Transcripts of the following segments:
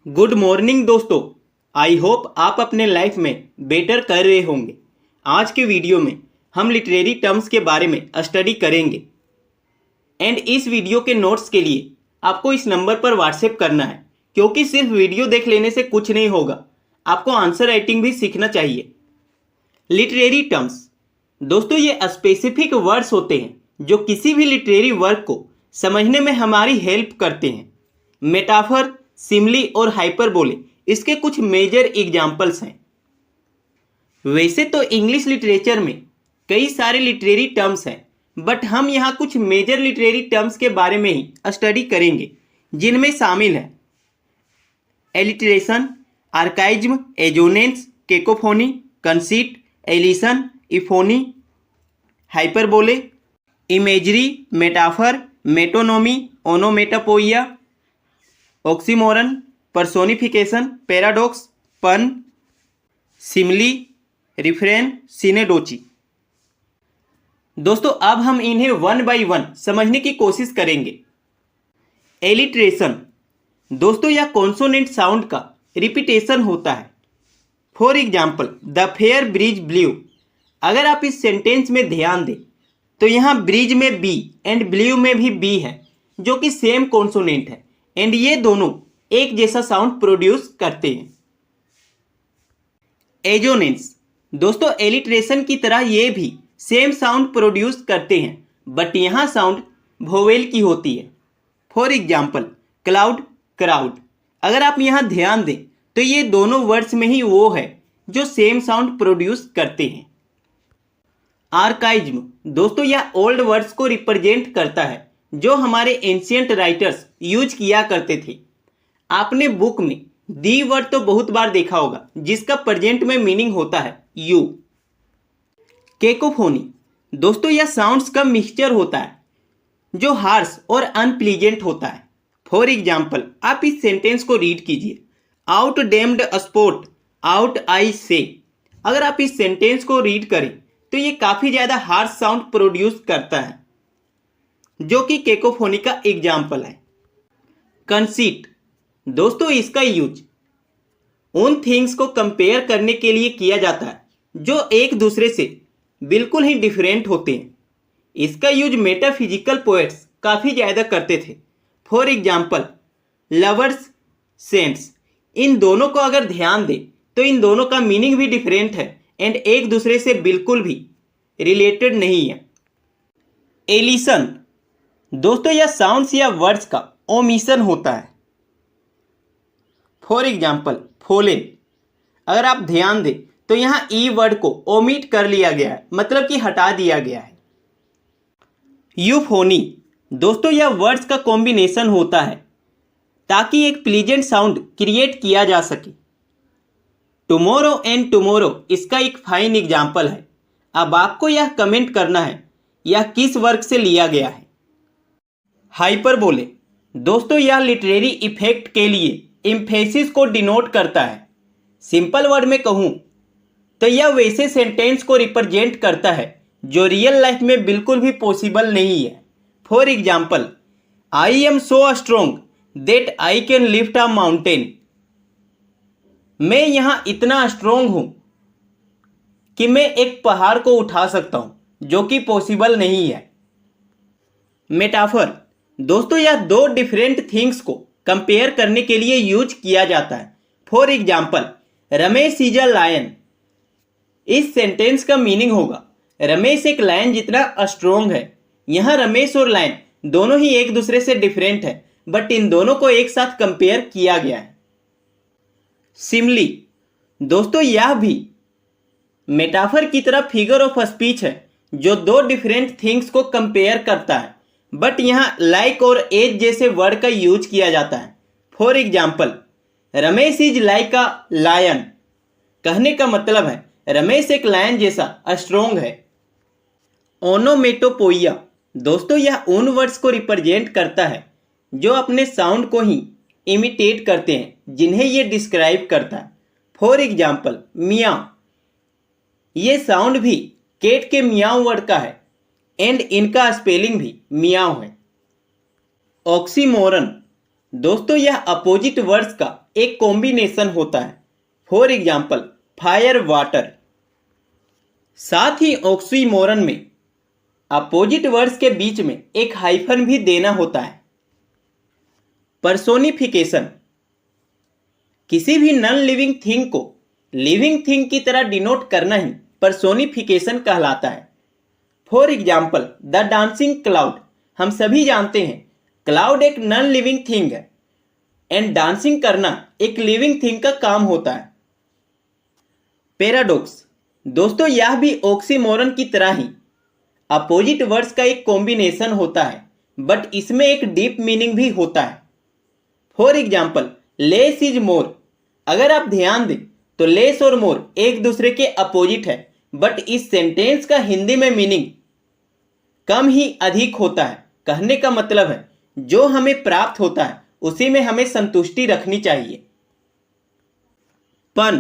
Good morning दोस्तों। I hope आप अपने लाइफ में बेटर कर रहे होंगे। आज के वीडियो में हम लिटरेरी टर्म्स के बारे में स्टडी करेंगे एंड इस वीडियो के नोट्स के लिए आपको इस नंबर पर व्हाट्सएप करना है, क्योंकि सिर्फ वीडियो देख लेने से कुछ नहीं होगा, आपको आंसर राइटिंग भी सीखना चाहिए। लिटरेरी टर्म्स दोस्तों ये स्पेसिफिक वर्ड्स होते हैं जो किसी भी लिटरेरी वर्क को समझने में हमारी हेल्प करते हैं। मेटाफर, सिमली और हाइपरबोले इसके कुछ मेजर एग्जाम्पल्स हैं। वैसे तो इंग्लिश लिटरेचर में कई सारे लिटरेरी टर्म्स हैं, बट हम यहाँ कुछ मेजर लिटरेरी टर्म्स के बारे में ही स्टडी करेंगे, जिनमें शामिल है alliteration, archaism, assonance, cacophony, conceit, elision, euphony, hyperbole, imagery, metaphor, metonymy, onomatopoeia, oxymoron, personification, paradox, pun, simile, refrain, सिनेडोची। दोस्तों अब हम इन्हें वन बाय वन समझने की कोशिश करेंगे। एलिट्रेशन दोस्तों यह कॉन्सोनेंट साउंड का रिपीटेशन होता है। For example, the fair bridge blue. अगर आप इस सेंटेंस में ध्यान दें तो यहाँ ब्रिज में बी एंड ब्लू में भी बी है, जो कि सेम कॉन्सोनेंट है एंड ये दोनों एक जैसा साउंड प्रोड्यूस करते हैं। एजोनेंस दोस्तों एलिट्रेशन की तरह ये भी सेम साउंड प्रोड्यूस करते हैं, बट यहाँ साउंड वोवेल की होती है। For example, cloud, crowd. अगर आप यहाँ ध्यान दें तो ये दोनों वर्ड्स में ही वो है जो सेम साउंड प्रोड्यूस करते हैं। आर्काइज्म दोस्तों यह ओल्ड वर्ड्स को रिप्रेजेंट करता है जो हमारे एंशियंट राइटर्स यूज किया करते थे। आपने बुक में दी वर्ड तो बहुत बार देखा होगा, जिसका प्रेजेंट में मीनिंग होता है यू। केकोफोनी दोस्तों यह साउंड्स का मिक्सचर होता है जो हार्श और अनप्लीजेंट होता है। फॉर एग्जाम्पल, आप इस सेंटेंस को रीड कीजिए, आउट डेम्ड स्पोर्ट, आउट आई से। अगर आप इस सेंटेंस को रीड करें तो ये काफ़ी ज़्यादा हार्श साउंड प्रोड्यूस करता है, जो कि केकोफोनी का एग्जाम्पल है। कंसीट दोस्तों इसका यूज उन थिंग्स को कंपेयर करने के लिए किया जाता है जो एक दूसरे से बिल्कुल ही डिफरेंट होते हैं। इसका यूज मेटाफिजिकल पोएट्स काफ़ी ज़्यादा करते थे। For example, lovers, saints. इन दोनों को अगर ध्यान दें तो इन दोनों का मीनिंग भी डिफरेंट है एंड एक दूसरे से बिल्कुल भी रिलेटेड नहीं है। एलिसन दोस्तों यह साउंड्स या वर्ड्स का ओमिशन होता है। For example, fallen. अगर आप ध्यान दें तो यहाँ ई वर्ड को ओमिट कर लिया गया है, मतलब कि हटा दिया गया है। यूफोनी दोस्तों यह वर्ड्स का कॉम्बिनेशन होता है ताकि एक प्लीजेंट साउंड क्रिएट किया जा सके। टुमारो एंड टुमारो इसका एक फाइन एग्जाम्पल है। अब आपको यह कमेंट करना है यह किस वर्क से लिया गया है। हाइपरबोले दोस्तों यह लिटरेरी इफेक्ट के लिए एम्फेसिस को डिनोट करता है। सिंपल वर्ड में कहूँ तो यह वैसे सेंटेंस को रिप्रेजेंट करता है जो रियल लाइफ में बिल्कुल भी पॉसिबल नहीं है। For example, I am so strong that I can lift a mountain. मैं यहाँ इतना स्ट्रोंग हूँ कि मैं एक पहाड़ को उठा सकता हूँ, जो कि पॉसिबल नहीं है। मेटाफर दोस्तों यह दो डिफरेंट थिंग्स को कंपेयर करने के लिए यूज किया जाता है। For example, Ramesh is a lion. इस सेंटेंस का मीनिंग होगा रमेश एक लायन जितना स्ट्रोंग है। यहाँ रमेश और लायन दोनों ही एक दूसरे से डिफरेंट है, बट इन दोनों को एक साथ कंपेयर किया गया है। सिमली दोस्तों यह भी मेटाफर की तरह फिगर ऑफ स्पीच है जो दो डिफरेंट थिंग्स को कंपेयर करता है, बट यहाँ लाइक और एज जैसे वर्ड का यूज किया जाता है। For example, Ramesh is like a lion. कहने का मतलब है रमेश एक लायन जैसा स्ट्रोंग है। ओनोमेटोपोइया दोस्तों यह उन वर्ड्स को रिप्रेजेंट करता है जो अपने साउंड को ही इमिटेट करते हैं जिन्हें ये डिस्क्राइब करता है। फॉर एग्जाम्पल, मियाँ। ये साउंड भी कैट के मियाँ वर्ड का है एंड इनका स्पेलिंग भी मियाँ है। ऑक्सीमोरन दोस्तों यह अपोजिट वर्ड्स का एक कॉम्बिनेशन होता है। For example fire water. साथ ही ऑक्सीमोरन में अपोजिट वर्ड्स के बीच में एक हाइफन भी देना होता है। पर्सोनिफिकेशन किसी भी नॉन लिविंग थिंग को लिविंग थिंग की तरह डिनोट करना ही पर्सोनिफिकेशन कहलाता है। For example the dancing cloud. हम सभी जानते हैं क्लाउड एक नॉन लिविंग थिंग है एंड डांसिंग करना एक लिविंग थिंग का काम होता है। पैराडॉक्स दोस्तों यह भी ऑक्सीमोरन की तरह ही अपोजिट वर्ड्स का एक कॉम्बिनेशन होता है, बट इसमें एक डीप मीनिंग भी होता है। For example less is more. अगर आप ध्यान दें तो लेस और मोर एक दूसरे के अपोजिट है, बट इस सेंटेंस का हिंदी में मीनिंग कम ही अधिक होता है। कहने का मतलब है जो हमें प्राप्त होता है उसी में हमें संतुष्टि रखनी चाहिए। पन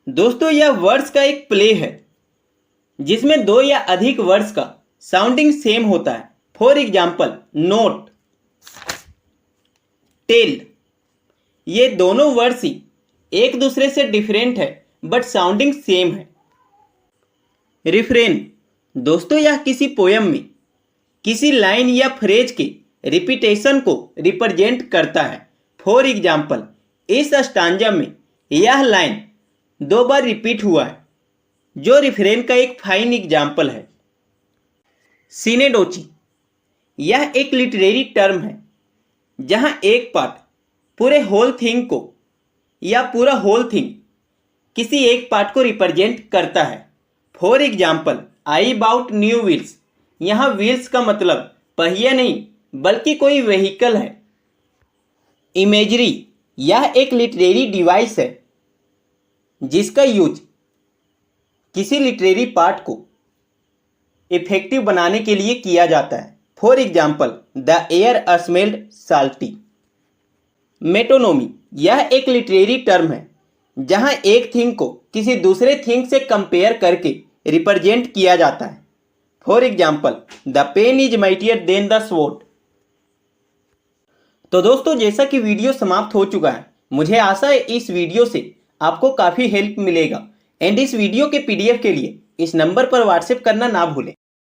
दोस्तों यह वर्ड्स का एक प्ले है जिसमें दो या अधिक वर्ड्स का साउंडिंग सेम होता है। For example note, tail. ये दोनों वर्ड्स ही एक दूसरे से डिफरेंट है बट साउंडिंग सेम है। रिफ्रेन दोस्तों यह किसी पोयम में किसी लाइन या फ्रेज के रिपीटेशन को रिप्रेजेंट करता है। फॉर एग्जाम्पल इस स्टांजा में यह लाइन 2 बार रिपीट हुआ है, जो रिफ्रेन का एक फाइन एग्जाम्पल है। सिनेडोची यह एक लिटरेरी टर्म है जहां एक पार्ट पूरे होल थिंग को या पूरा होल थिंग किसी एक पार्ट को रिप्रेजेंट करता है। For example I bought new wheels. यहाँ व्हील्स का मतलब पहिया नहीं बल्कि कोई व्हीकल है। इमेजरी यह एक लिटरेरी डिवाइस है जिसका यूज किसी लिटरेरी पार्ट को इफेक्टिव बनाने के लिए किया जाता है। For example the air smelled salty. Metonymy यह एक लिटरेरी टर्म है जहां एक थिंग को किसी दूसरे थिंग से कंपेयर करके रिप्रेजेंट किया जाता है। For example the pen is mightier than the sword. तो दोस्तों जैसा कि वीडियो समाप्त हो चुका है, मुझे आशा है इस वीडियो से आपको काफ़ी हेल्प मिलेगा एंड इस वीडियो के PDF के लिए इस नंबर पर व्हाट्सएप करना ना भूलें।